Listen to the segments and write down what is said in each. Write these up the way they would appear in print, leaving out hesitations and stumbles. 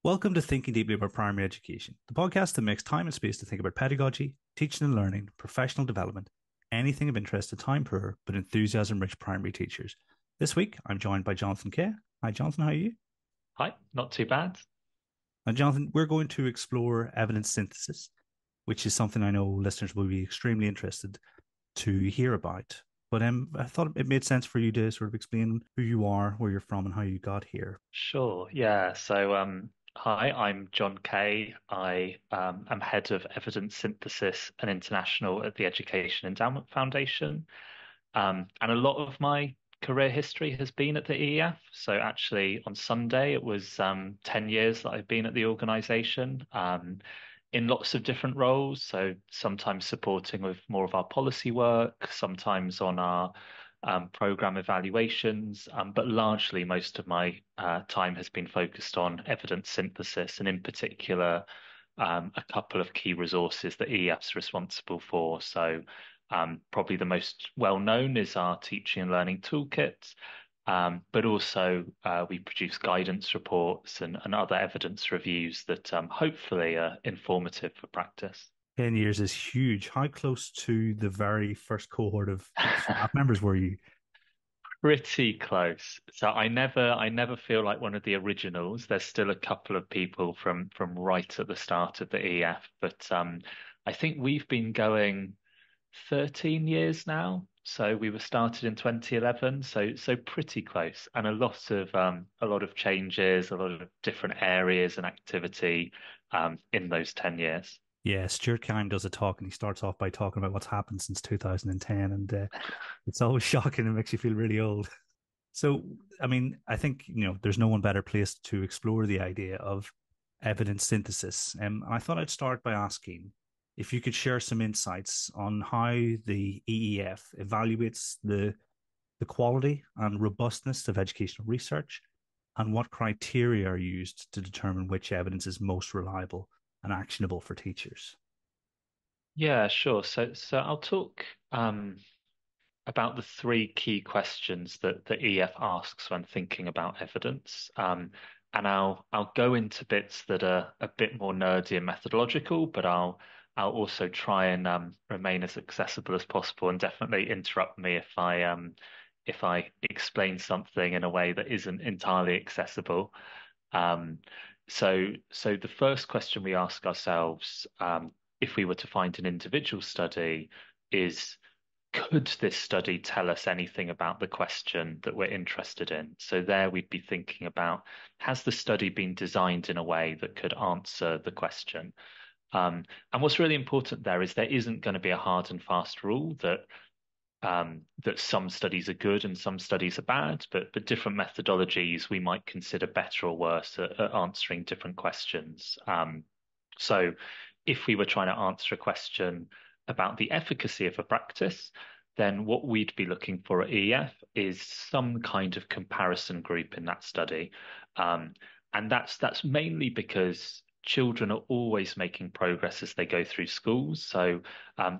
Welcome to Thinking Deeply About Primary Education, the podcast that makes time and space to think about pedagogy, teaching and learning, professional development, anything of interest to time poor but enthusiasm rich primary teachers. This week, I'm joined by Jon Kay. Hi, Jonathan, how are you? Hi, not too bad. Now, Jonathan, we're going to explore evidence synthesis, which is something I know listeners will be extremely interested to hear about. But I thought it made sense for you to sort of explain who you are, where you're from, and how you got here. Sure. Yeah. Hi, I'm Jon Kay. I am head of evidence synthesis and international at the Education Endowment Foundation. And a lot of my career history has been at the EEF. So actually, on Sunday, it was 10 years that I've been at the organization. In lots of different roles. So sometimes supporting with more of our policy work, sometimes on our program evaluations, but largely most of my time has been focused on evidence synthesis and in particular a couple of key resources that EF's responsible for. Probably the most well known is our teaching and learning toolkit. But also, we produce guidance reports and other evidence reviews that hopefully are informative for practice. 10 years is huge. How close to the very first cohort of staff members were you? Pretty close. I never feel like one of the originals. There's still a couple of people from right at the start of the EF, but I think we've been going 13 years now. So we were started in 2011, so pretty close, and a lot of changes, a lot of different areas and activity in those 10 years. Yeah, Stuart Kine does a talk and he starts off by talking about what's happened since 2010. And it's always shocking and makes you feel really old. So, I mean, I think, there's no one better placed to explore the idea of evidence synthesis. And I thought I'd start by asking if you could share some insights on how the EEF evaluates the quality and robustness of educational research and what criteria are used to determine which evidence is most reliable and actionable for teachers. Yeah, sure. So I'll talk about the three key questions that the EF asks when thinking about evidence. And I'll go into bits that are a bit more nerdy and methodological, but I'll also try and remain as accessible as possible and definitely interrupt me if I explain something in a way that isn't entirely accessible. Um, so the first question we ask ourselves, if we were to find an individual study, is could this study tell us anything about the question that we're interested in? So there we'd be thinking about, has the study been designed in a way that could answer the question? And what's really important there is there isn't going to be a hard and fast rule that some studies are good and some studies are bad, but different methodologies we might consider better or worse at answering different questions. So if we were trying to answer a question about the efficacy of a practice, then what we'd be looking for at EF is some kind of comparison group in that study. And that's mainly because children are always making progress as they go through schools. So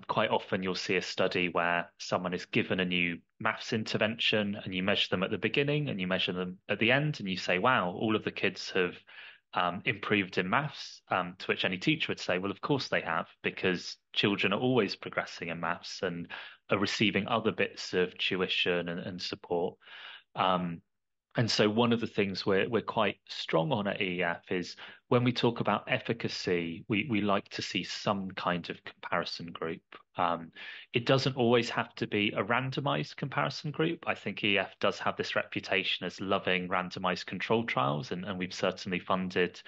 quite often you'll see a study where someone is given a new maths intervention and you measure them at the beginning and you measure them at the end and you say, wow, all of the kids have improved in maths, to which any teacher would say, well, of course they have, because children are always progressing in maths and are receiving other bits of tuition and support. Um, and so one of the things we're quite strong on at EF is when we talk about efficacy, we like to see some kind of comparison group. It doesn't always have to be a randomized comparison group. I think EF does have this reputation as loving randomized control trials, and we've certainly funded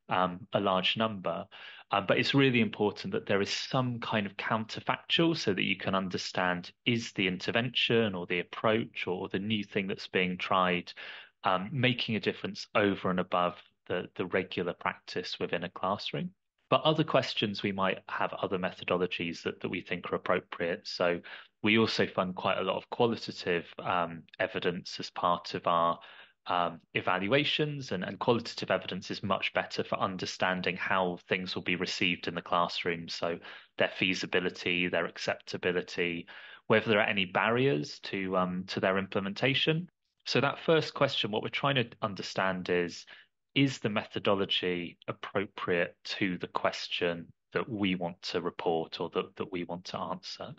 a large number. But it's really important that there is some kind of counterfactual so that you can understand is the intervention or the approach or the new thing that's being tried making a difference over and above the regular practice within a classroom. But other questions, we might have other methodologies that we think are appropriate. So we also fund quite a lot of qualitative evidence as part of our evaluations, and qualitative evidence is much better for understanding how things will be received in the classroom. So their feasibility, their acceptability, whether there are any barriers to their implementation. So that first question, what we're trying to understand is is the methodology appropriate to the question that we want to report or that we want to answer?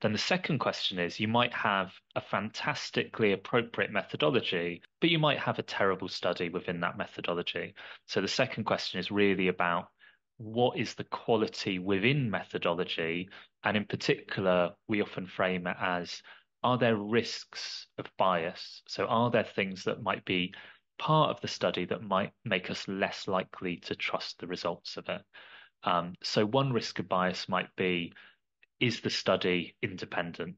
Then the second question is you might have a fantastically appropriate methodology, but you might have a terrible study within that methodology. So the second question is really about what is the quality within methodology? And in particular, we often frame it as, are there risks of bias? So are there things that might be part of the study that might make us less likely to trust the results of it? So one risk of bias might be, is the study independent?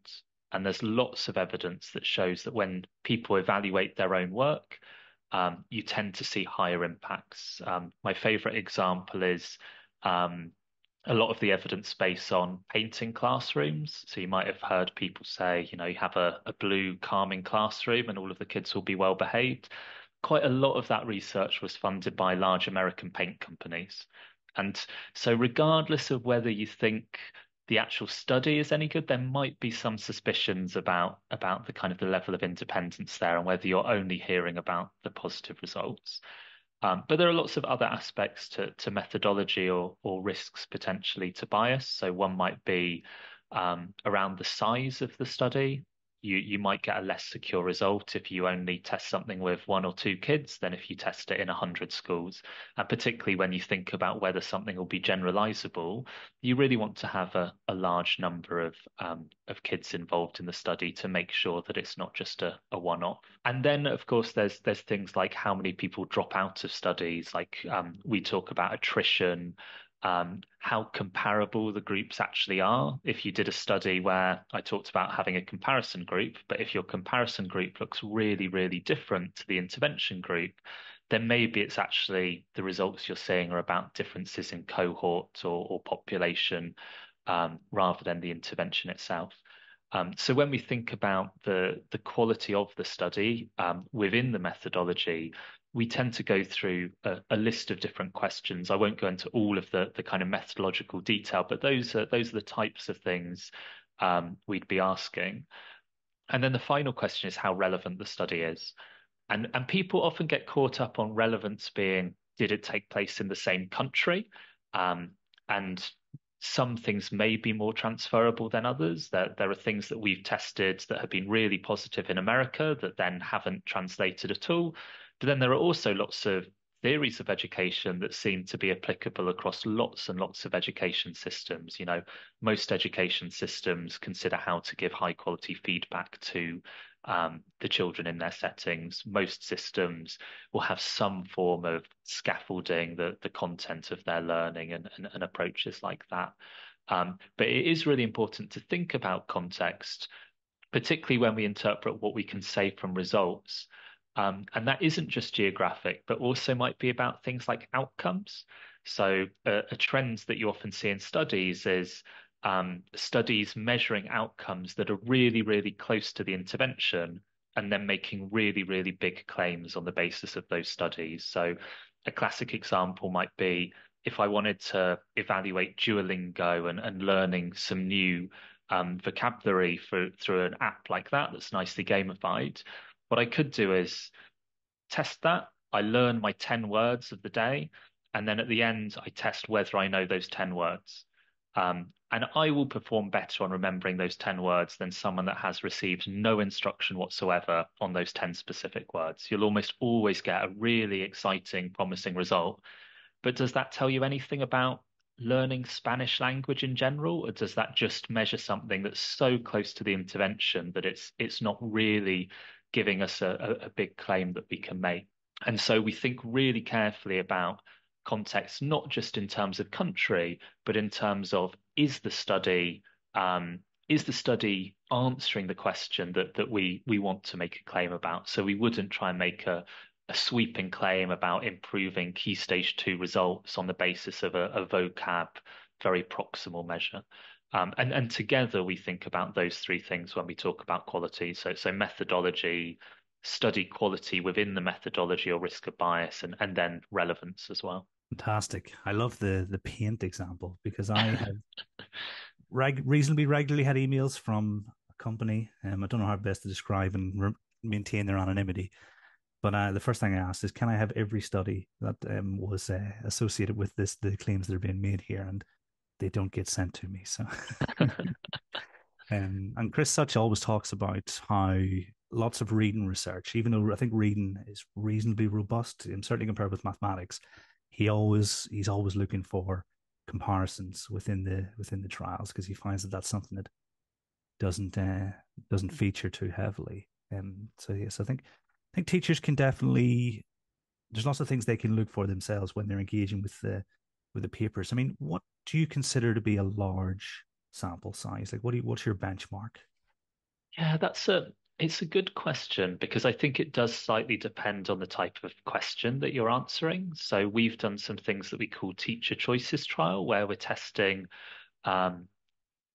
And there's lots of evidence that shows that when people evaluate their own work, you tend to see higher impacts. My favorite example is a lot of the evidence based on painting classrooms. So you might have heard people say, you have a blue, calming classroom and all of the kids will be well behaved. Quite a lot of that research was funded by large American paint companies. And so, regardless of whether you think the actual study is any good, there might be some suspicions about the kind of the level of independence there and whether you're only hearing about the positive results. But there are lots of other aspects to methodology or risks potentially to bias. So one might be around the size of the study. You might get a less secure result if you only test something with one or two kids than if you test it in 100 schools. And particularly when you think about whether something will be generalizable, you really want to have a large number of kids involved in the study to make sure that it's not just a one-off. And then, of course, there's things like how many people drop out of studies. Like we talk about attrition, how comparable the groups actually are. If you did a study where I talked about having a comparison group, but if your comparison group looks really, really different to the intervention group, then maybe it's actually the results you're seeing are about differences in cohort or population rather than the intervention itself. So when we think about the quality of the study within the methodology, we tend to go through a list of different questions. I won't go into all of the kind of methodological detail, but those are the types of things we'd be asking. And then the final question is how relevant the study is. And people often get caught up on relevance being, did it take place in the same country? And some things may be more transferable than others. There are things that we've tested that have been really positive in America that then haven't translated at all. But then there are also lots of theories of education that seem to be applicable across lots and lots of education systems. Most education systems consider how to give high quality feedback to the children in their settings. Most systems will have some form of scaffolding the content of their learning and approaches like that. But it is really important to think about context, particularly when we interpret what we can say from results. And that isn't just geographic, but also might be about things like outcomes. So a trend that you often see in studies is studies measuring outcomes that are really, really close to the intervention and then making really, really big claims on the basis of those studies. So a classic example might be if I wanted to evaluate Duolingo and learning some new vocabulary through an app like that that's nicely gamified. What I could do is test that. I learn my 10 words of the day, and then at the end, I test whether I know those 10 words. And I will perform better on remembering those 10 words than someone that has received no instruction whatsoever on those 10 specific words. You'll almost always get a really exciting, promising result. But does that tell you anything about learning Spanish language in general, or does that just measure something that's so close to the intervention that it's not really giving us a big claim that we can make? And so we think really carefully about context, not just in terms of country, but in terms of is the study answering the question that we want to make a claim about? So we wouldn't try and make a sweeping claim about improving key stage 2 results on the basis of a vocab, very proximal measure. And together we think about those three things when we talk about quality. So methodology, study quality within the methodology or risk of bias, and then relevance as well. Fantastic. I love the paint example because I have reasonably regularly had emails from a company. I don't know how best to describe and maintain their anonymity, But the first thing I asked is, can I have every study that was associated with the claims that are being made here, and they don't get sent to me. So, and Chris Such always talks about how lots of reading research, even though I think reading is reasonably robust, and certainly compared with mathematics, he's always looking for comparisons within the trials because he finds that that's something that doesn't doesn't feature too heavily. So yes, I think teachers can definitely there's lots of things they can look for themselves when they're engaging with the papers. I mean, what do you consider to be a large sample size? Like, what's your benchmark? Yeah, it's a good question because I think it does slightly depend on the type of question that you're answering. So we've done some things that we call teacher choices trial, where we're testing um,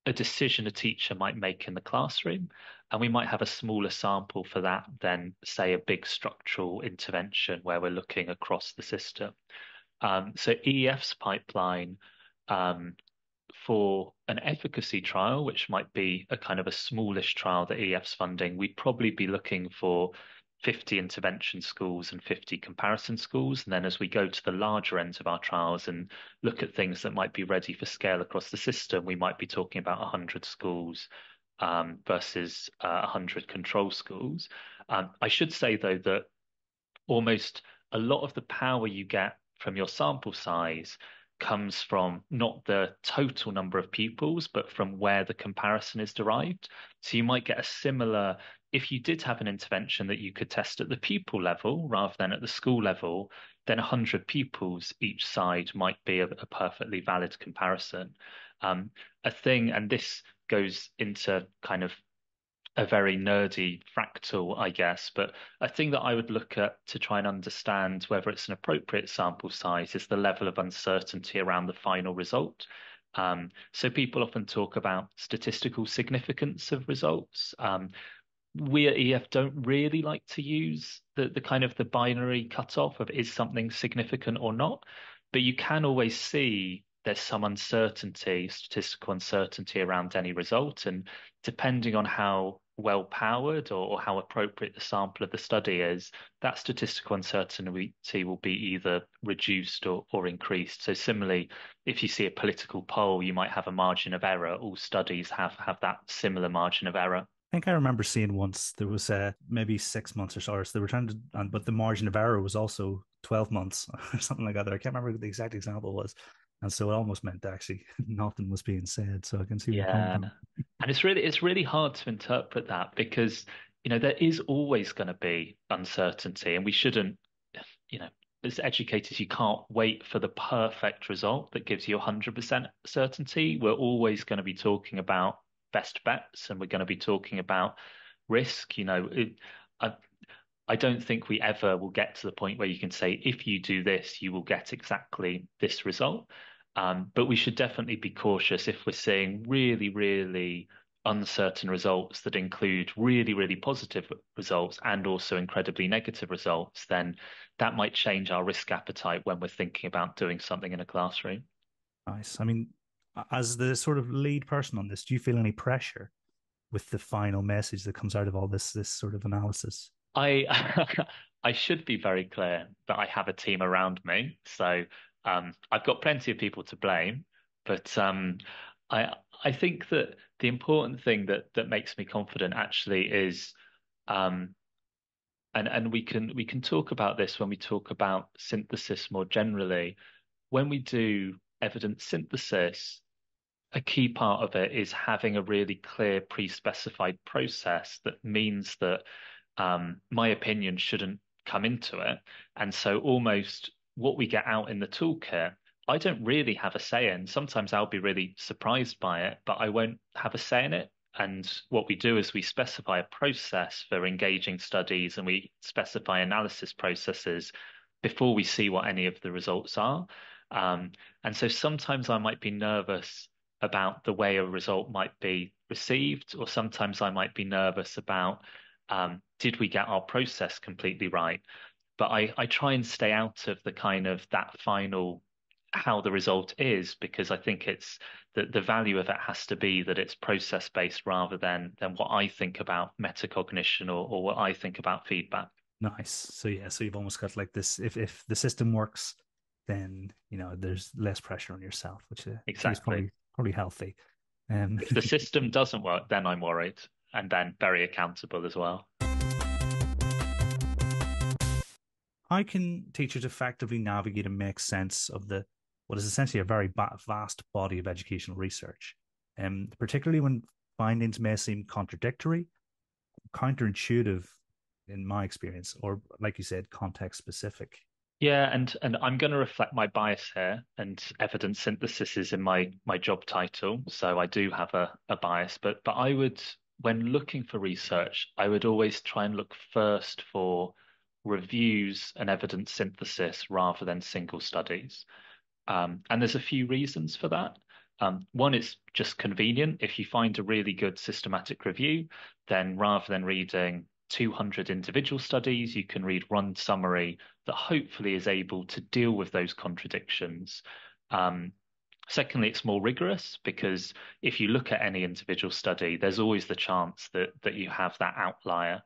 a decision a teacher might make in the classroom, and we might have a smaller sample for that than, say, a big structural intervention where we're looking across the system. So EF's pipeline um, for an efficacy trial, which might be a kind of a smallish trial that EF's funding, we'd probably be looking for 50 intervention schools and 50 comparison schools. And then as we go to the larger ends of our trials and look at things that might be ready for scale across the system, we might be talking about 100 schools versus 100 control schools. I should say, though, that almost a lot of the power you get from your sample size comes from not the total number of pupils, but from where the comparison is derived. So you might get a similar, if you did have an intervention that you could test at the pupil level rather than at the school level, then 100 pupils each side might be a perfectly valid comparison. A thing, and this goes into kind of a very nerdy fractal, I guess, but a thing that I would look at to try and understand whether it's an appropriate sample size is the level of uncertainty around the final result. So people often talk about statistical significance of results. We at EF don't really like to use the kind of the binary cutoff of is something significant or not, but you can always see there's some uncertainty, statistical uncertainty around any result, and depending on how well powered or how appropriate the sample of the study is, that statistical uncertainty will be either reduced or increased. So similarly, if you see a political poll, you might have a margin of error. All studies have that similar margin of error. I think I remember seeing once there was maybe 6 months or so, or so they were trying to, but the margin of error was also 12 months or something like that. I can't remember what the exact example was. And so it almost meant that actually nothing was being said. So I can see where you're coming Yeah. from. And it's really hard to interpret that because, there is always going to be uncertainty, and we shouldn't, you know, as educators, you can't wait for the perfect result that gives you 100% certainty. We're always going to be talking about best bets, and we're going to be talking about risk. I, I don't think we ever will get to the point where you can say, if you do this, you will get exactly this result. But we should definitely be cautious if we're seeing really, really uncertain results that include really, really positive results and also incredibly negative results, then that might change our risk appetite when we're thinking about doing something in a classroom. Nice. I mean, as the sort of lead person on this, do you feel any pressure with the final message that comes out of all this sort of analysis? I I should be very clear that I have a team around me, so I've got plenty of people to blame, but I think that the important thing that makes me confident actually is um, and we can talk about this when we talk about synthesis more generally. When we do evidence synthesis, a key part of it is having a really clear pre-specified process that means that my opinion shouldn't come into it. And so almost what we get out in the toolkit, I don't really have a say in. Sometimes I'll be really surprised by it, but I won't have a say in it. And what we do is we specify a process for engaging studies and we specify analysis processes before we see what any of the results are. Um, and so sometimes I might be nervous about the way a result might be received, or sometimes I might be nervous about did we get our process completely right? But I try and stay out of the kind of that final how the result is because I think it's the value of it has to be that it's process based rather than what I think about metacognition or what I think about feedback. Nice. So yeah, so you've almost got like this. If the system works, then there's less pressure on yourself, which I think is Exactly. probably healthy. Um, If the system doesn't work, then I'm worried and then very accountable as well. how can teachers effectively navigate and make sense of the what is essentially a very vast body of educational research, particularly when findings may seem contradictory, counterintuitive, in my experience, or like you said, context specific. Yeah, and I'm going to reflect my bias here, and evidence synthesis is in my job title, so I do have a bias. But I would, when looking for research, I would always try and look first for reviews and evidence synthesis rather than single studies. And there's a few reasons for that. One, it's just convenient. If you find a really good systematic review, then rather than reading 200 individual studies, you can read one summary that hopefully is able to deal with those contradictions. Um, Secondly, it's more rigorous because if you look at any individual study, there's always the chance that you have that outlier.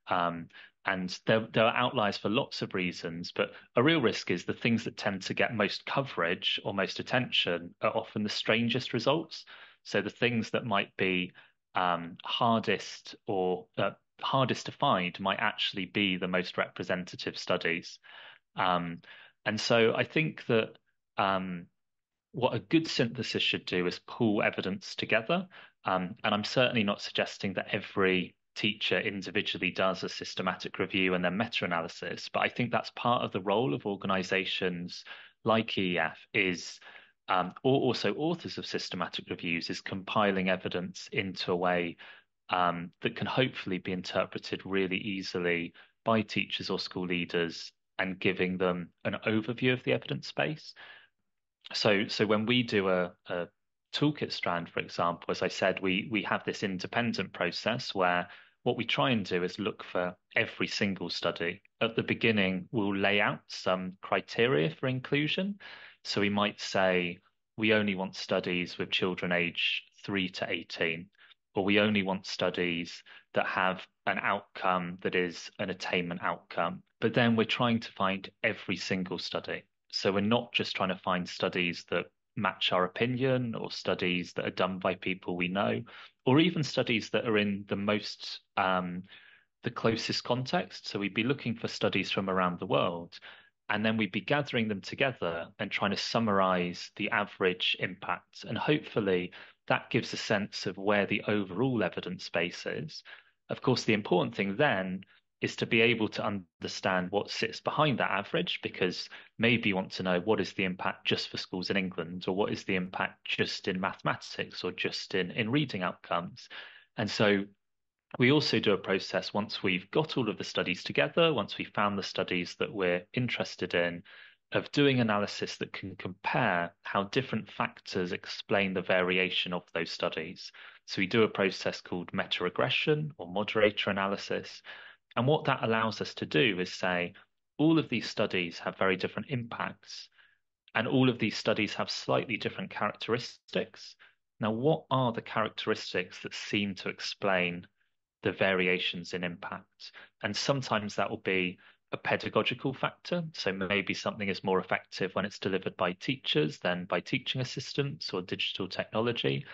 Um, and there are outliers for lots of reasons, but a real risk is the things that tend to get most coverage or most attention are often the strangest results. So the things that might be hardest to find might actually be the most representative studies. Um, and so I think that what a good synthesis should do is pull evidence together. And I'm certainly not suggesting that every teacher individually does a systematic review and then meta-analysis, but I think that's part of the role of organizations like EF or also authors of systematic reviews, is compiling evidence into a way that can hopefully be interpreted really easily by teachers or school leaders and giving them an overview of the evidence space. So when we do a toolkit strand, for example, as I said, we have this independent process where what we try and do is look for every single study. At the beginning, we'll lay out some criteria for inclusion. So we might say we only want studies with children age 3 to 18, or we only want studies that have an outcome that is an attainment outcome. But then we're trying to find every single study. So we're not just trying to find studies that match our opinion or studies that are done by people we know, or even studies that are in the closest context. So we'd be looking for studies from around the world, and then we'd be gathering them together and trying to summarize the average impact. And hopefully that gives a sense of where the overall evidence base is. Of course, the important thing then is to be able to understand what sits behind that average, because maybe you want to know what is the impact just for schools in England, or what is the impact just in mathematics, or just in reading outcomes. And so we also do a process once we've got all of the studies together, once we've found the studies that we're interested in, of doing analysis that can compare how different factors explain the variation of those studies. So we do a process called meta-regression or moderator analysis. And what that allows us to do is say, all of these studies have very different impacts, and all of these studies have slightly different characteristics. Now, what are the characteristics that seem to explain the variations in impact? And sometimes that will be a pedagogical factor. So maybe something is more effective when it's delivered by teachers than by teaching assistants or digital technology.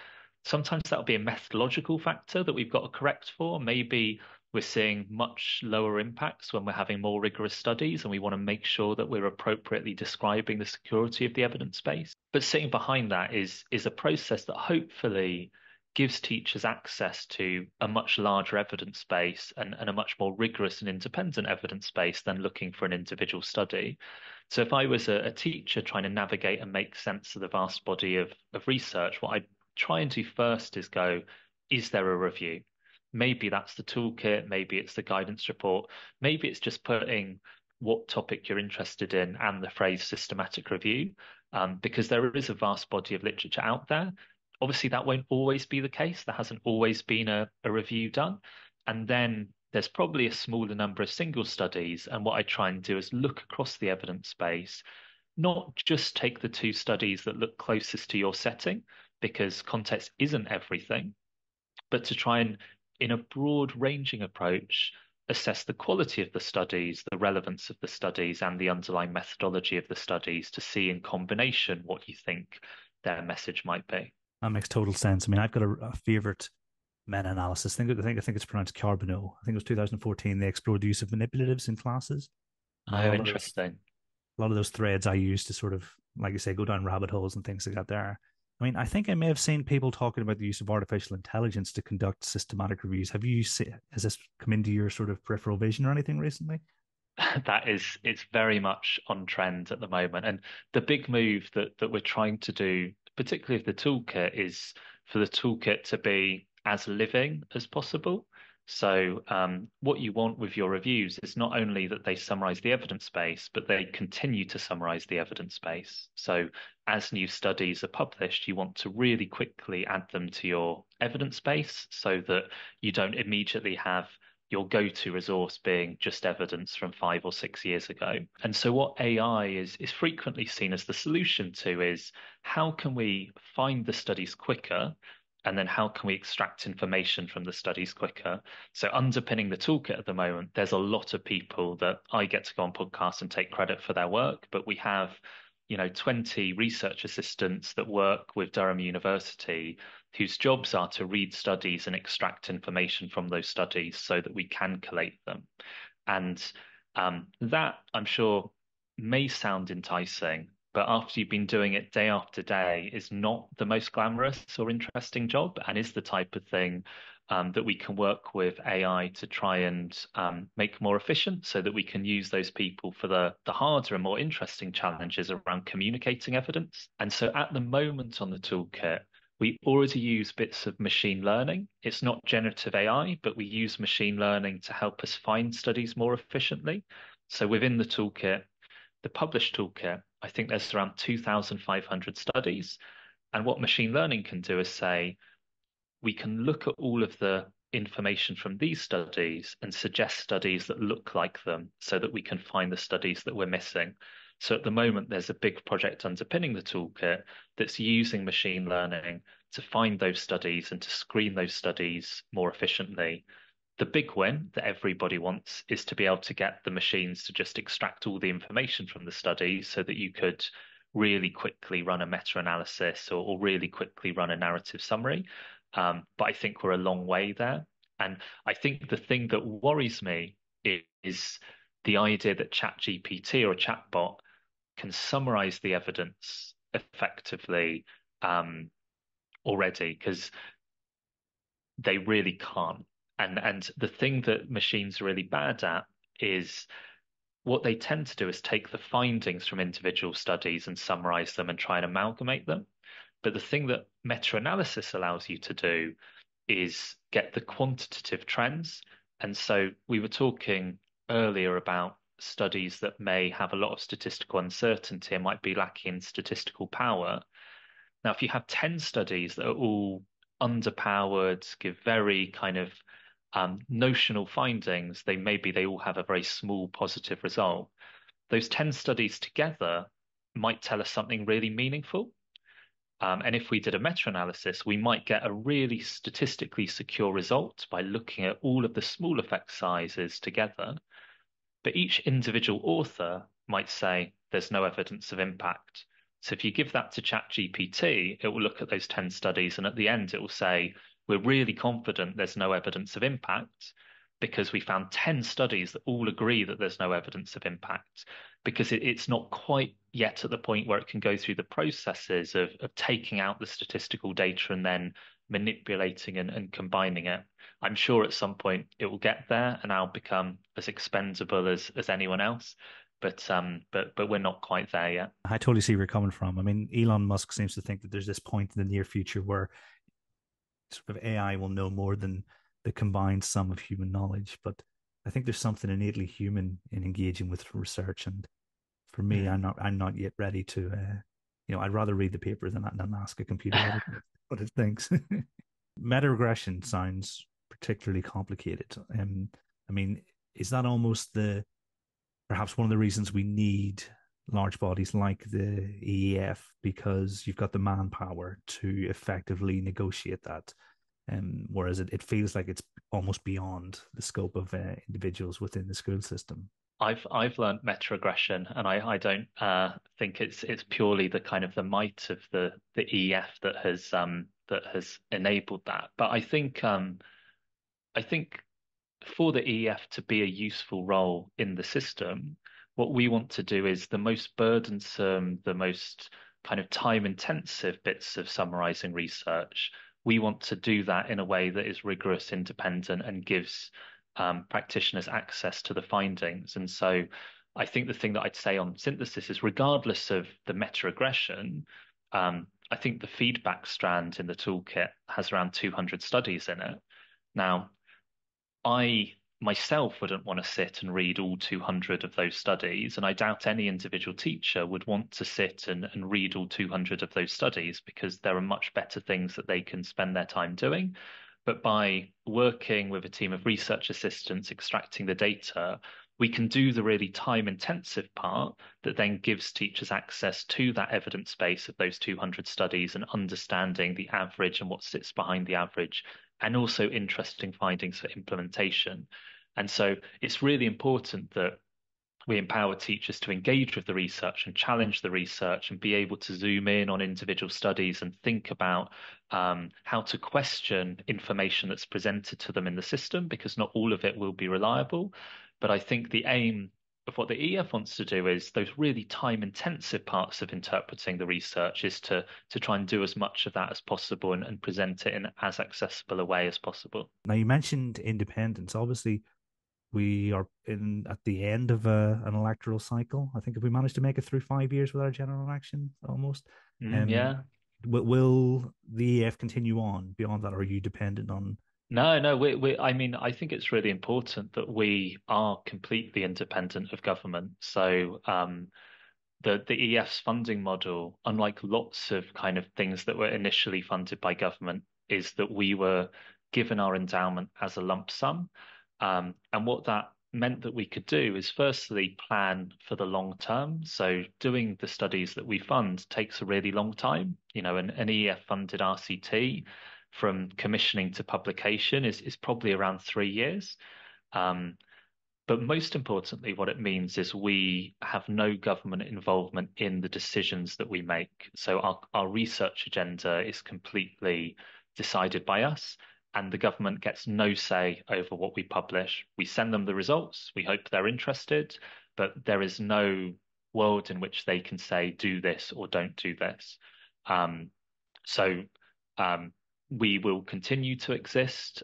Sometimes that'll be a methodological factor that we've got to correct for. Maybe we're seeing much lower impacts when we're having more rigorous studies, and we want to make sure that we're appropriately describing the security of the evidence base. But sitting behind that is a process that hopefully gives teachers access to a much larger evidence base and a much more rigorous and independent evidence base than looking for an individual study. So if I was a teacher trying to navigate and make sense of the vast body of research, what I try and do first is go, is there a review? Maybe that's the toolkit, maybe it's the guidance report, maybe it's just putting what topic you're interested in and the phrase systematic review, because there is a vast body of literature out there. Obviously, that won't always be the case. There hasn't always been a review done. And then there's probably a smaller number of single studies. And what I try and do is look across the evidence base, not just take the two studies that look closest to your setting, because context isn't everything, but to try and, in a broad ranging approach, assess the quality of the studies, the relevance of the studies, and the underlying methodology of the studies to see in combination what you think their message might be. That makes total sense. I mean, I've got a favorite meta-analysis. I think it's pronounced Carbonell. I think it was 2014. They explored the use of manipulatives in classes, and Oh, interesting. a lot of those threads I use to sort of, like you say, go down rabbit holes and things like that there. I mean, I think I may have seen people talking about the use of artificial intelligence to conduct systematic reviews. Has this come into your sort of peripheral vision or anything recently? It's very much on trend at the moment. And the big move that we're trying to do, particularly with the toolkit, is for the toolkit to be as living as possible. So what you want with your reviews is not only that they summarize the evidence base, but they continue to summarize the evidence base. So as new studies are published, you want to really quickly add them to your evidence base so that you don't immediately have your go-to resource being just evidence from 5 or 6 years ago. And so what AI is frequently seen as the solution to is how can we find the studies quicker? And then how can we extract information from the studies quicker? So underpinning the toolkit at the moment, there's a lot of people that I get to go on podcasts and take credit for their work, but we have 20 research assistants that work with Durham University whose jobs are to read studies and extract information from those studies so that we can collate them. And that, I'm sure, may sound enticing, but after you've been doing it day after day, is not the most glamorous or interesting job, and is the type of thing that we can work with AI to try and make more efficient so that we can use those people for the harder and more interesting challenges around communicating evidence. And so at the moment on the toolkit, we already use bits of machine learning. It's not generative AI, but we use machine learning to help us find studies more efficiently. So within the toolkit, the published toolkit, I think there's around 2,500 studies. And what machine learning can do is say, we can look at all of the information from these studies and suggest studies that look like them so that we can find the studies that we're missing. So at the moment, there's a big project underpinning the toolkit that's using machine learning to find those studies and to screen those studies more efficiently. The big win that everybody wants is to be able to get the machines to just extract all the information from the studies so that you could really quickly run a meta-analysis or really quickly run a narrative summary. But I think we're a long way there. And I think the thing that worries me is the idea that ChatGPT or a chatbot can summarize the evidence effectively already, because they really can't. And the thing that machines are really bad at is what they tend to do is take the findings from individual studies and summarize them and try and amalgamate them. But the thing that meta-analysis allows you to do is get the quantitative trends. And so we were talking earlier about studies that may have a lot of statistical uncertainty and might be lacking in statistical power. Now, if you have 10 studies that are all underpowered, give very kind of notional findings, they all have a very small positive result. Those 10 studies together might tell us something really meaningful. And if we did a meta-analysis, we might get a really statistically secure result by looking at all of the small effect sizes together. But each individual author might say there's no evidence of impact. So if you give that to ChatGPT, it will look at those 10 studies, and at the end, it will say, we're really confident there's no evidence of impact because we found 10 studies that all agree that there's no evidence of impact, because it's not quite yet at the point where it can go through the processes of taking out the statistical data and then manipulating and combining it. I'm sure at some point it will get there and I'll become as expendable as anyone else. But we're not quite there yet. I totally see where you're coming from. I mean, Elon Musk seems to think that there's this point in the near future where sort of AI will know more than the combined sum of human knowledge. But I think there's something innately human in engaging with research. And for me, Mm. I'm not yet ready to, I'd rather read the paper than ask a computer what it thinks. Meta regression sounds particularly complicated. I mean, is that almost perhaps one of the reasons we need large bodies like the EEF, because you've got the manpower to effectively negotiate that? Whereas it feels like it's almost beyond the scope of individuals within the school system. I've learned meta-aggression, and I don't think it's purely the kind of the might of the EF that has enabled that. But I think for the EF to be a useful role in the system, what we want to do is the most burdensome, the most kind of time intensive bits of summarizing research. We want to do that in a way that is rigorous, independent, and gives practitioners access to the findings. And so I think the thing that I'd say on synthesis is regardless of the meta-aggression, I think the feedback strand in the toolkit has around 200 studies in it. Now, I myself wouldn't want to sit and read all 200 of those studies, and I doubt any individual teacher would want to sit and read all 200 of those studies because there are much better things that they can spend their time doing. But by working with a team of research assistants extracting the data, we can do the really time intensive part that then gives teachers access to that evidence base of those 200 studies and understanding the average and what sits behind the average, and also interesting findings for implementation. And so it's really important that we empower teachers to engage with the research and challenge the research and be able to zoom in on individual studies and think about how to question information that's presented to them in the system, because not all of it will be reliable. But I think the aim of what the EF wants to do is those really time intensive parts of interpreting the research is to try and do as much of that as possible and present it in as accessible a way as possible. Now, you mentioned independence. Obviously, we are in at the end of an electoral cycle. I think if we manage to make it through 5 years without a general election, almost, um, Yeah. will the EF continue on beyond that, or are you dependent on? No, no, I mean, I think it's really important that we are completely independent of government. So, the EF's funding model, unlike lots of kind of things that were initially funded by government, is that we were given our endowment as a lump sum. And what that meant that we could do is firstly plan for the long term. So doing the studies that we fund takes a really long time. You know, an EF funded RCT from commissioning to publication is probably around 3 years. Um, but most importantly, what it means is we have no government involvement in the decisions that we make. So our research agenda is completely decided by us, and the government gets no say over what we publish. We send them the results. We hope they're interested, but there is no world in which they can say, do this or don't do this. Um, so um, we will continue to exist.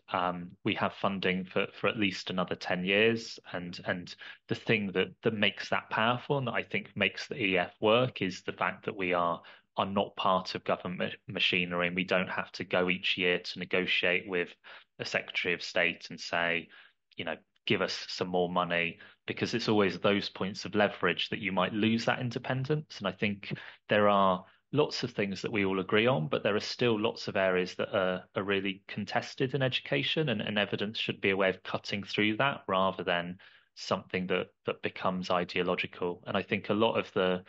We have funding for at least another 10 years. And the thing that makes that powerful and that I think makes the EF work is the fact that we are not part of government machinery, and we don't have to go each year to negotiate with a Secretary of State and say, you know, give us some more money, because it's always those points of leverage that you might lose that independence. And I think there are lots of things that we all agree on, but there are still lots of areas that are really contested in education, and evidence should be a way of cutting through that rather than something that becomes ideological. And I think a lot of the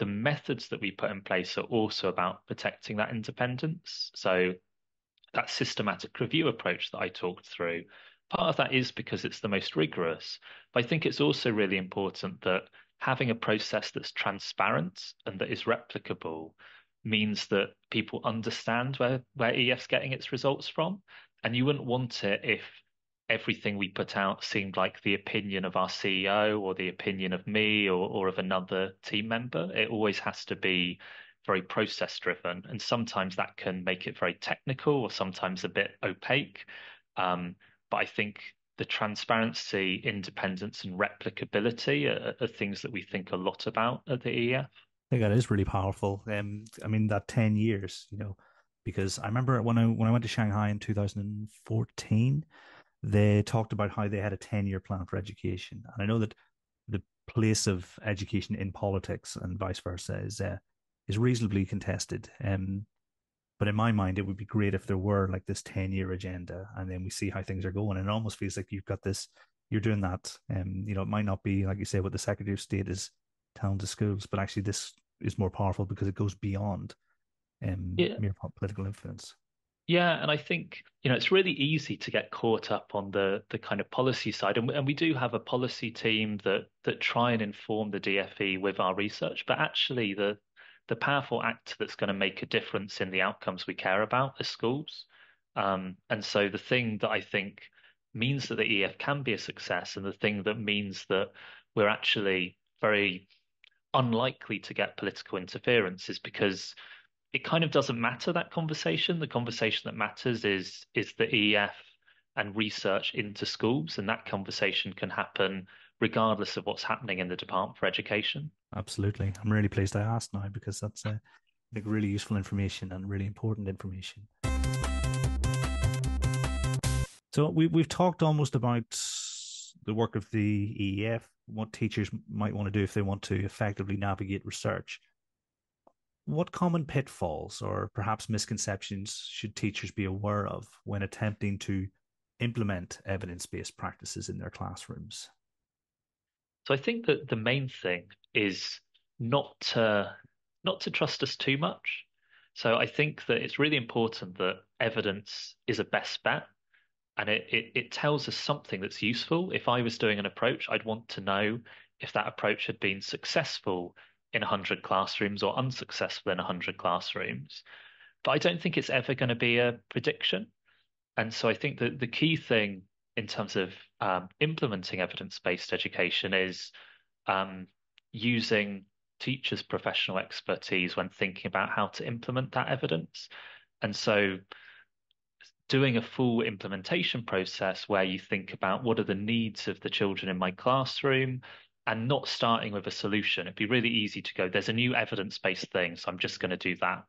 methods that we put in place are also about protecting that independence. So that systematic review approach that I talked through, part of that is because it's the most rigorous. But I think it's also really important that having a process that's transparent and that is replicable means that people understand where EF's getting its results from. And you wouldn't want it if everything we put out seemed like the opinion of our CEO or the opinion of me or of another team member. It always has to be very process driven, and sometimes that can make it very technical or sometimes a bit opaque. But I think the transparency, independence, and replicability are things that we think a lot about at the EF. I think that is really powerful. I mean that 10 years, because I remember when I went to Shanghai in 2014, they talked about how they had a 10-year plan for education, and I know that the place of education in politics and vice versa is reasonably contested. But in my mind, it would be great if there were like this 10-year agenda, and then we see how things are going. And it almost feels like you've got this, you're doing that. It might not be like you say what the Secretary of State is telling to schools, but actually this is more powerful because it goes beyond Yeah, mere political influence. Yeah, and I think, it's really easy to get caught up on the kind of policy side. And we do have a policy team that try and inform the DFE with our research, but actually the powerful actor that's going to make a difference in the outcomes we care about as schools. And so the thing that I think means that the EF can be a success, and the thing that means that we're actually very unlikely to get political interference, is because it kind of doesn't matter, that conversation. The conversation that matters is the EF and research into schools, and that conversation can happen regardless of what's happening in the Department for Education. Absolutely. I'm really pleased I asked now because that's I think really useful information and really important information. So we've talked almost about the work of the EEF, what teachers might want to do if they want to effectively navigate research. What common pitfalls or perhaps misconceptions should teachers be aware of when attempting to implement evidence-based practices in their classrooms? So I think that the main thing is not to not to trust us too much. So I think that it's really important that evidence is a best bet, and it tells us something that's useful. If I was doing an approach, I'd want to know if that approach had been successful in 100 classrooms or unsuccessful in 100 classrooms. But I don't think it's ever going to be a prediction. And so I think that the key thing in terms of implementing evidence-based education is using teachers' professional expertise when thinking about how to implement that evidence. And so doing a full implementation process where you think about what are the needs of the children in my classroom, and not starting with a solution. It'd be really easy to go, there's a new evidence-based thing, so I'm just going to do that.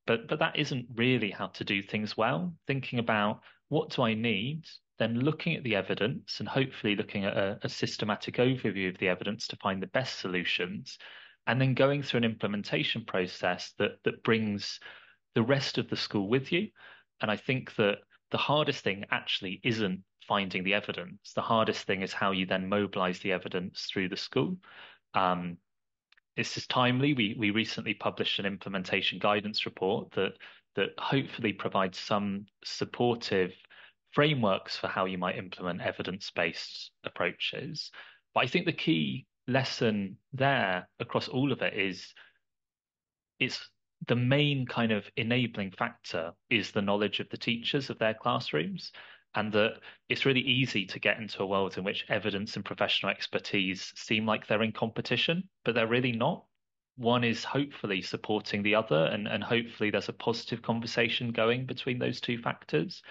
But that isn't really how to do things well. Thinking about what do I need, then looking at the evidence and hopefully looking at a systematic overview of the evidence to find the best solutions, and then going through an implementation process that brings the rest of the school with you. And I think that the hardest thing actually isn't finding the evidence. The hardest thing is how you then mobilize the evidence through the school. Um, this is timely. We recently published an implementation guidance report that hopefully provides some supportive frameworks for how you might implement evidence-based approaches. But I think the key lesson there across all of it is it's the main kind of enabling factor is the knowledge of the teachers of their classrooms. And that it's really easy to get into a world in which evidence and professional expertise seem like they're in competition, but they're really not. One is hopefully supporting the other, and hopefully there's a positive conversation going between those two factors.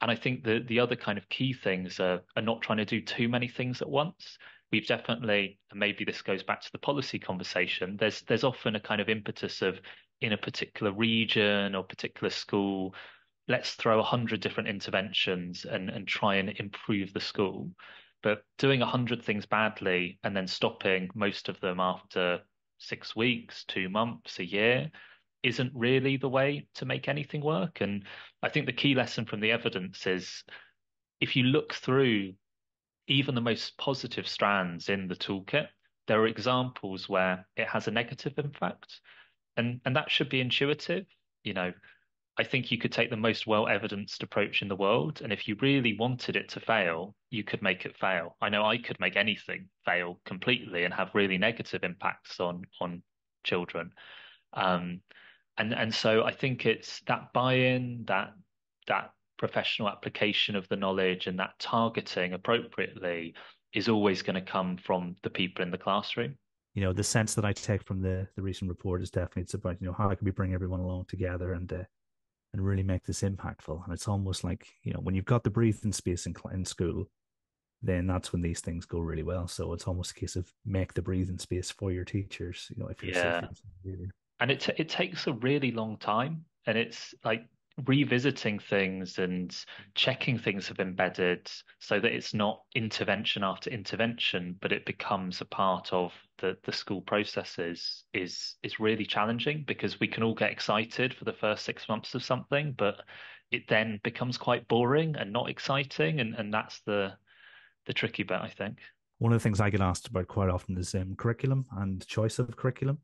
And I think the other kind of key things are not trying to do too many things at once. We've definitely, and maybe this goes back to the policy conversation, there's often a kind of impetus of in a particular region or particular school, let's throw 100 different interventions and try and improve the school. But doing 100 things badly and then stopping most of them after 6 weeks, 2 months, a year isn't really the way to make anything work. And I think the key lesson from the evidence is if you look through even the most positive strands in the toolkit, there are examples where it has a negative impact. And that should be intuitive. You know, I think you could take the most well-evidenced approach in the world, and if you really wanted it to fail, you could make it fail. I know I could make anything fail completely and have really negative impacts on children. Um, and so I think it's that buy-in, that professional application of the knowledge and that targeting appropriately is always going to come from the people in the classroom. The sense that I take from the recent report is definitely it's about how can we bring everyone along together and really make this impactful. And it's almost like when you've got the breathing space in school, then that's when these things go really well. So it's almost a case of make the breathing space for your teachers. If Yeah. you're a leader. And it takes a really long time, and it's like revisiting things and checking things have embedded so that it's not intervention after intervention, but it becomes a part of the school processes is really challenging because we can all get excited for the first 6 months of something, but it then becomes quite boring and not exciting, and that's the tricky bit, I think. One of the things I get asked about quite often is curriculum and choice of curriculum.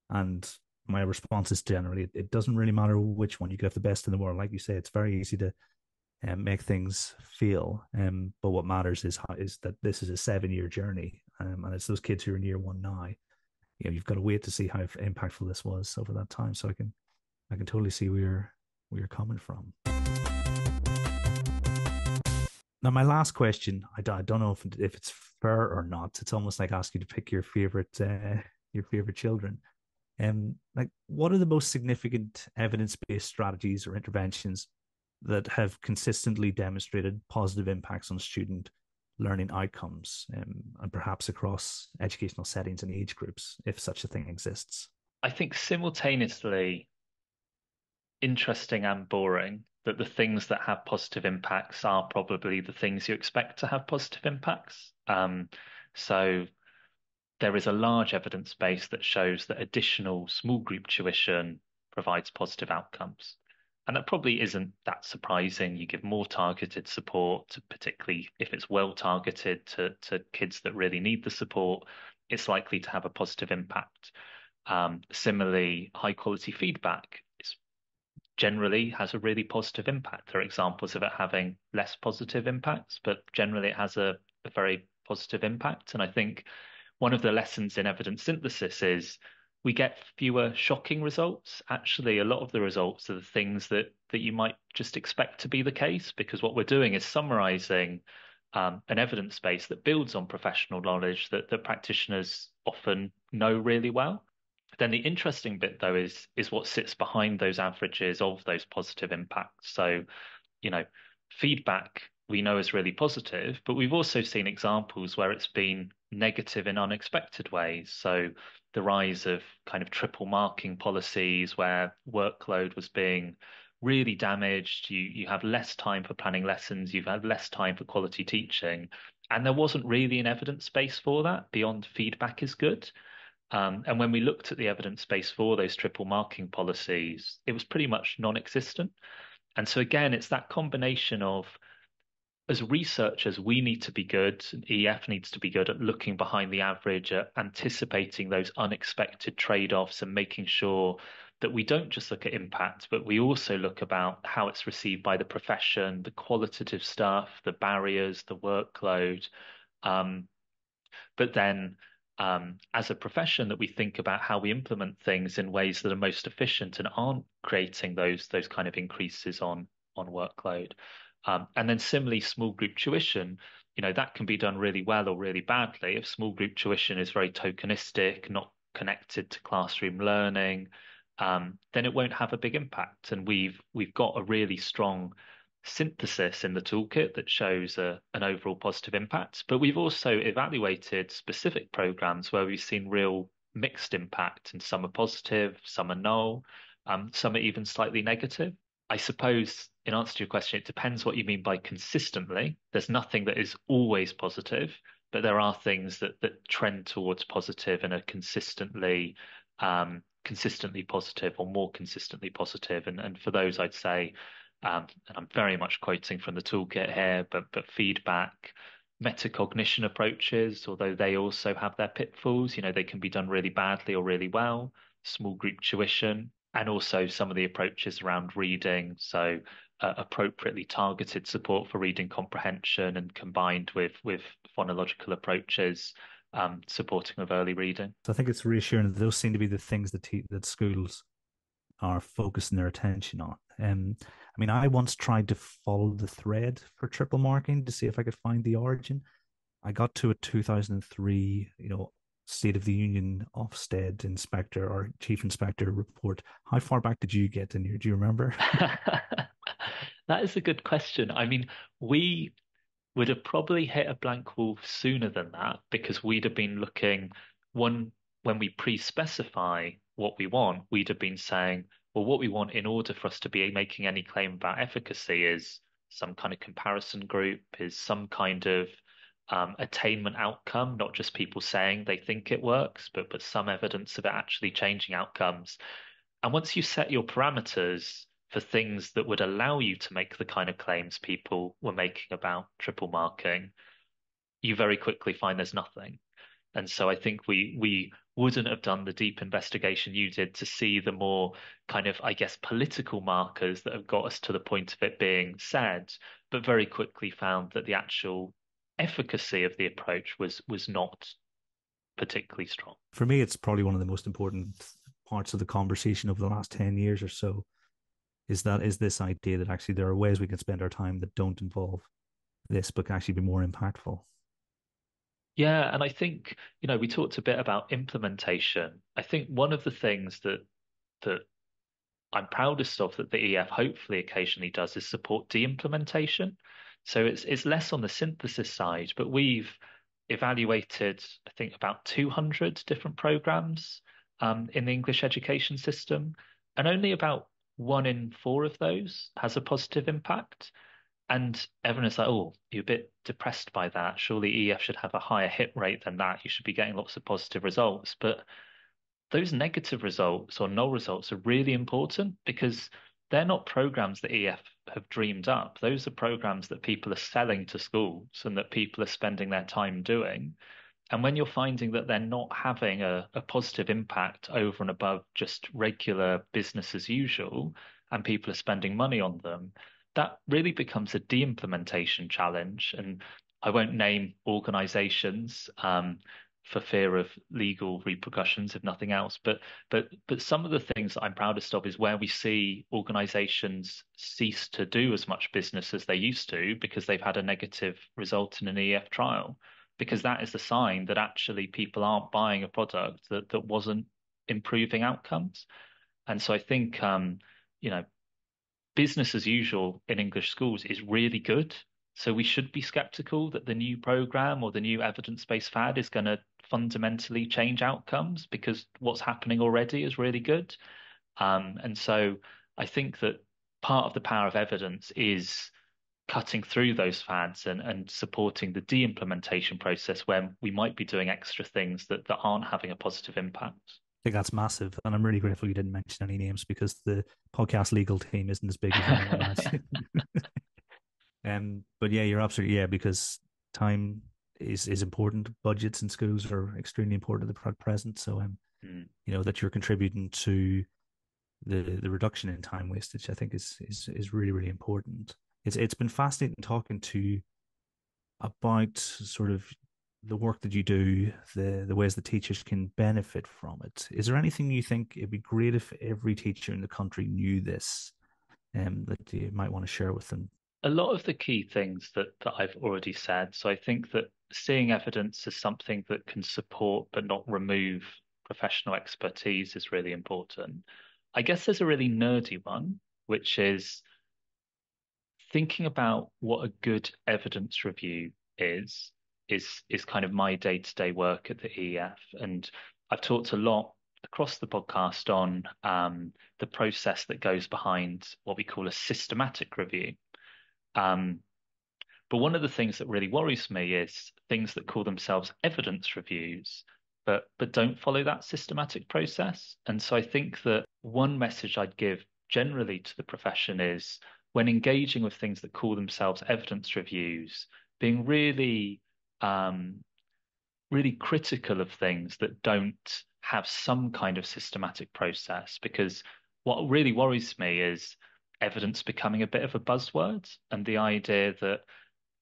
And my response is generally it doesn't really matter which one. You could have the best in the world. Like you say, it's very easy to make things feel. But what matters is that this is a 7 year journey, and it's those kids who are in year one now. You've got to wait to see how impactful this was over that time. So I can totally see where you're coming from. Now, my last question, I don't know if it's fair or not. It's almost like asking you to pick your favorite children. Like, what are the most significant evidence-based strategies or interventions that have consistently demonstrated positive impacts on student learning outcomes, and perhaps across educational settings and age groups, if such a thing exists? I think simultaneously interesting and boring that the things that have positive impacts are probably the things you expect to have positive impacts. So there is a large evidence base that shows that additional small group tuition provides positive outcomes. And that probably isn't that surprising. You give more targeted support, particularly if it's well targeted to kids that really need the support, it's likely to have a positive impact. Similarly, high quality feedback is generally has a really positive impact. There are examples of it having less positive impacts, but generally it has a very positive impact. And I think one of the lessons in evidence synthesis is we get fewer shocking results. Actually, a lot of the results are the things that you might just expect to be the case, because what we're doing is summarizing an evidence base that builds on professional knowledge that practitioners often know really well. Then the interesting bit, though, is what sits behind those averages of those positive impacts. So, you know, feedback we know is really positive, but we've also seen examples where it's been negative in unexpected ways. So the rise of kind of triple marking policies where workload was being really damaged. You have less time for planning lessons, you've had less time for quality teaching. And there wasn't really an evidence base for that beyond feedback is good. And when we looked at the evidence base for those triple marking policies, it was pretty much non-existent. And so again, it's that combination of as researchers, we need to be good, and EF needs to be good at looking behind the average, at anticipating those unexpected trade-offs and making sure that we don't just look at impact, but we also look about how it's received by the profession, the qualitative stuff, the barriers, the workload. Um, but then as a profession that we think about how we implement things in ways that are most efficient and aren't creating those kind of increases on workload. And then similarly, small group tuition, that can be done really well or really badly. If small group tuition is very tokenistic, not connected to classroom learning, then it won't have a big impact. And we've got a really strong synthesis in the toolkit that shows an overall positive impact. But we've also evaluated specific programs where we've seen real mixed impact, and some are positive, some are null, some are even slightly negative. I suppose in answer to your question, it depends what you mean by consistently. There's nothing that is always positive, but there are things that trend towards positive and are consistently positive or more consistently positive. And for those, I'd say, and I'm very much quoting from the toolkit here, but feedback, metacognition approaches, although they also have their pitfalls, they can be done really badly or really well. Small group tuition, and also some of the approaches around reading. So appropriately targeted support for reading comprehension and combined with phonological approaches, supporting of early reading. So I think it's reassuring that those seem to be the things that schools are focusing their attention on. I mean, I once tried to follow the thread for triple marking to see if I could find the origin. I got to a 2003, State of the Union Ofsted inspector or chief inspector report. How far back did you get in here? Do you remember? That is a good question. I mean, we would have probably hit a blank wall sooner than that, because we'd have been looking one when we pre-specify what we want, we'd have been saying, well, what we want in order for us to be making any claim about efficacy is some kind of comparison group, is some kind of attainment outcome, not just people saying they think it works, but some evidence of it actually changing outcomes. And once you set your parameters for things that would allow you to make the kind of claims people were making about triple marking, you very quickly find there's nothing. And so I think we wouldn't have done the deep investigation you did to see the more kind of, I guess, political markers that have got us to the point of it being said, but very quickly found that the actual efficacy of the approach was not particularly strong. For me, it's probably one of the most important parts of the conversation over the last 10 years or so is this idea that actually there are ways we can spend our time that don't involve this, but can actually be more impactful. Yeah, and I think, we talked a bit about implementation. I think one of the things that I'm proudest of that the EF hopefully occasionally does is support de-implementation. So it's less on the synthesis side, but we've evaluated, I think, about 200 different programs in the English education system, and only about 1 in 4 of those has a positive impact. And everyone is like, oh, you're a bit depressed by that. Surely EF should have a higher hit rate than that. You should be getting lots of positive results. But those negative results or null results are really important because they're not programs that EF have dreamed up. Those are programs that people are selling to schools and that people are spending their time doing. And when you're finding that they're not having a positive impact over and above just regular business as usual, and people are spending money on them, that really becomes a de-implementation challenge. And I won't name organizations for fear of legal repercussions, if nothing else. But some of the things that I'm proudest of is where we see organizations cease to do as much business as they used to because they've had a negative result in an EF trial, because that is the sign that actually people aren't buying a product that wasn't improving outcomes. And so I think, you know, business as usual in English schools is really good. So we should be skeptical that the new program or the new evidence-based fad is going to fundamentally change outcomes because what's happening already is really good. And so I think that part of the power of evidence is cutting through those fads and supporting the de-implementation process where we might be doing extra things that aren't having a positive impact. I think that's massive. And I'm really grateful you didn't mention any names because the podcast legal team isn't as big as you might imagine. But yeah, you're absolutely, yeah, because time is important. Budgets in schools are extremely important at the present. So Mm. that you're contributing to the reduction in time wastage, I think is really, really important. It's been fascinating talking to you about sort of the work that you do, the ways the teachers can benefit from it. Is there anything you think it'd be great if every teacher in the country knew this, that you might want to share with them? A lot of the key things that I've already said. So I think that seeing evidence as something that can support but not remove professional expertise is really important. I guess there's a really nerdy one, which is thinking about what a good evidence review is kind of my day-to-day work at the EF. And I've talked a lot across the podcast on the process that goes behind what we call a systematic review. Um, but one of the things that really worries me is things that call themselves evidence reviews, but don't follow that systematic process. And so I think that one message I'd give generally to the profession is when engaging with things that call themselves evidence reviews, being um, really critical of things that don't have some kind of systematic process, because what really worries me is evidence becoming a bit of a buzzword and the idea that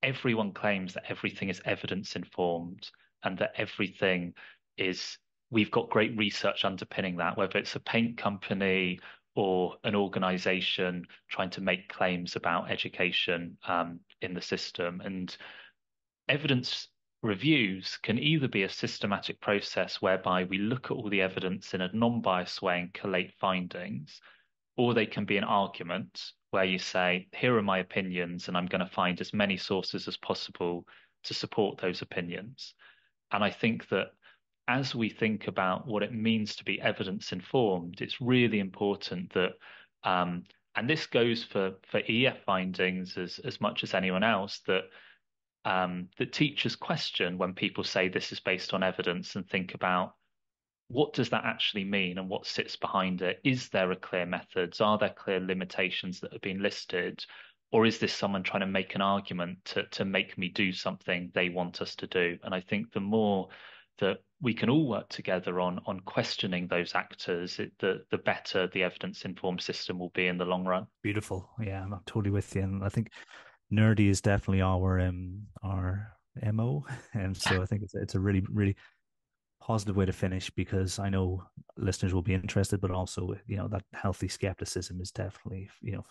everyone claims that everything is evidence informed and that everything is, we've got great research underpinning that, whether it's a paint company or an organization trying to make claims about education in the system. And evidence reviews can either be a systematic process whereby we look at all the evidence in a non-biased way and collate findings, or they can be an argument where you say, here are my opinions, and I'm going to find as many sources as possible to support those opinions. And I think that as we think about what it means to be evidence informed, it's really important that, and this goes for EF findings as much as anyone else, that teachers question when people say this is based on evidence and think about what does that actually mean and what sits behind it? Is there a clear methods? Are there clear limitations that have been listed? Or is this someone trying to make an argument to make me do something they want us to do? And I think the more that we can all work together on questioning those actors, the better the evidence-informed system will be in the long run. Beautiful. Yeah, I'm totally with you. And I think nerdy is definitely our MO. And so I think it's a really, really positive way to finish because I know listeners will be interested, but also, that healthy skepticism is definitely,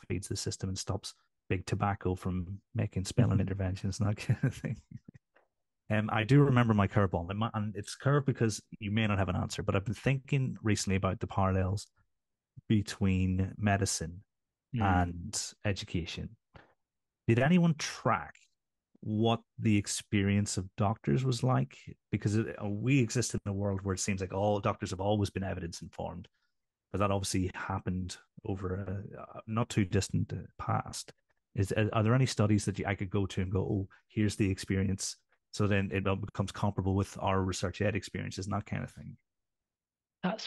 feeds the system and stops big tobacco from making spelling interventions and that kind of thing. I do remember my curveball, and it's curved because you may not have an answer, but I've been thinking recently about the parallels between medicine Mm. and education. Did anyone track what the experience of doctors was like? Because we exist in a world where it seems like all doctors have always been evidence informed, but that obviously happened over a not too distant past. Are there any studies that I could go to and go, oh, here's the experience? So then it becomes comparable with our research ed experiences and that kind of thing. That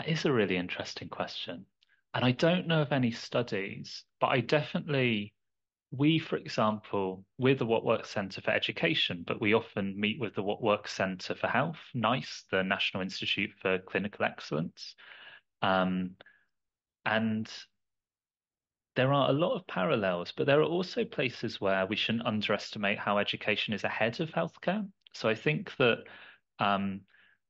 is a really interesting question. And I don't know of any studies, but we, for example, we're the What Works Centre for Education, but we often meet with the What Works Centre for Health, NICE, the National Institute for Clinical Excellence. Um, and there are a lot of parallels, but there are also places where we shouldn't underestimate how education is ahead of healthcare. So I think that um,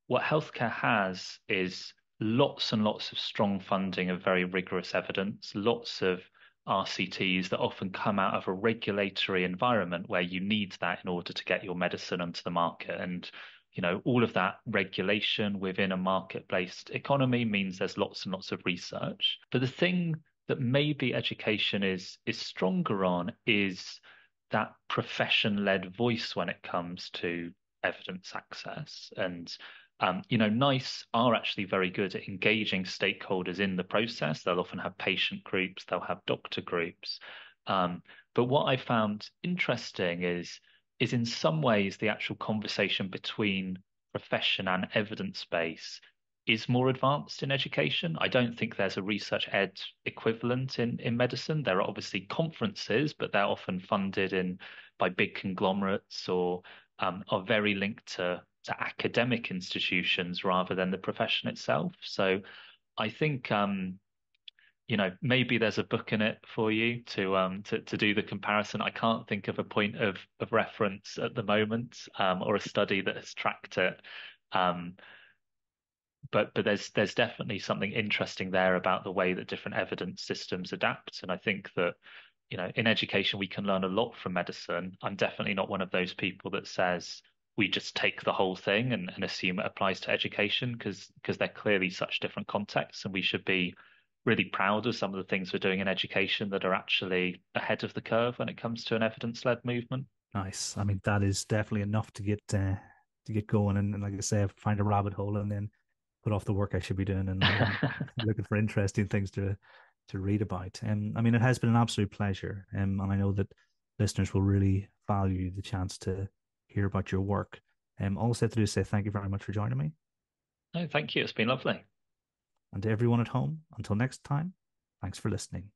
what healthcare has is lots and lots of strong funding of very rigorous evidence, lots of RCTs that often come out of a regulatory environment where you need that in order to get your medicine onto the market. And, all of that regulation within a market-based economy means there's lots and lots of research. But the thing that maybe education is stronger on is that profession-led voice when it comes to evidence access. And NICE are actually very good at engaging stakeholders in the process. They'll often have patient groups, they'll have doctor groups. Um, but what I found interesting is in some ways the actual conversation between profession and evidence base is more advanced in education. I don't think there's a research ed equivalent in medicine. There are obviously conferences, but they're often funded by big conglomerates or are very linked to academic institutions rather than the profession itself. So I think maybe there's a book in it for you to do the comparison. I can't think of a point of reference at the moment or a study that has tracked it. Um, but there's definitely something interesting there about the way that different evidence systems adapt. And I think that, in education, we can learn a lot from medicine. I'm definitely not one of those people that says we just take the whole thing and assume it applies to education because they're clearly such different contexts. And we should be really proud of some of the things we're doing in education that are actually ahead of the curve when it comes to an evidence-led movement. Nice. I mean, that is definitely enough to get going. And like I say, find a rabbit hole and then put off the work I should be doing and looking for interesting things to read about. And I mean, it has been an absolute pleasure. And I know that listeners will really value the chance to hear about your work. All I have to do is say thank you very much for joining me. No, thank you. It's been lovely. And to everyone at home, until next time, thanks for listening.